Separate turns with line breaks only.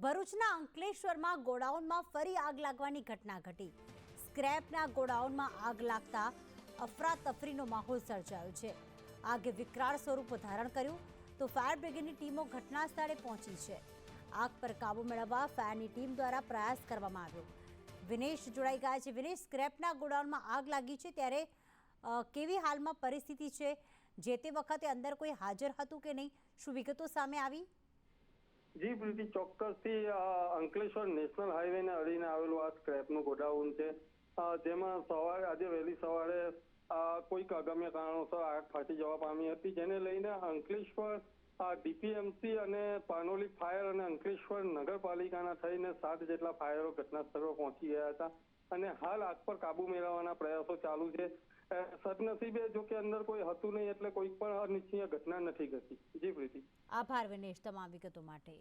ભરૂચના અંકલેશ્વરમાં ગોડાઉનમાં ફરી આગ લાગવાની ઘટના ઘટી। સ્ક્રેપના ગોડાઉનમાં આગ લાગતા અફરાતફરીનો માહોલ સર્જાયો છે। આગે વિકરાળ સ્વરૂપ ધારણ કર્યું તો ફાયર બ્રિગેડની ટીમો ઘટના સ્થળે પહોંચી છે। આગ પર કાબુ મેળવવા ફાયરની ટીમ દ્વારા પ્રયાસ કરવામાં આવ્યો। વિનેશ જોડાઈ ગયા છે। વિનેશ, સ્ક્રેપના ગોડાઉનમાં આગ લાગી છે ત્યારે કેવી હાલમાં પરિસ્થિતિ છે? જે તે વખતે અંદર કોઈ હાજર હતું કે નહીં? શું વિગતો સામે આવી?
જી પ્રીતિ, ચોક્કસથી અંકલેશ્વર નેશનલ હાઈવેને અડીને આવેલું આ સ્ક્રેપનું ગોડાઉન છે, જેમાં આજે વહેલી સવારે કોઈક અગમ્ય કારણોસર આગ ફાટી જવા પામી હતી, જેને લઈને અંકલેશ્વર ડીપીએમસી અને પાનોલી ફાયર અને અંકલેશ્વર નગરપાલિકાના થઈને 7 જેટલા ફાયરો ઘટના સ્થળે પહોંચી ગયા હતા અને હાલ આગ પર કાબુ મેળવવાના પ્રયાસો ચાલુ છે। સદનસીબે જો કે અંદર કોઈ હતું નહીં એટલે કોઈ પણ અનિચ્છનીય ઘટના નથી ઘટી। જી પ્રીતિ,
આભાર વિનેશ તમામ વિગતો માટે।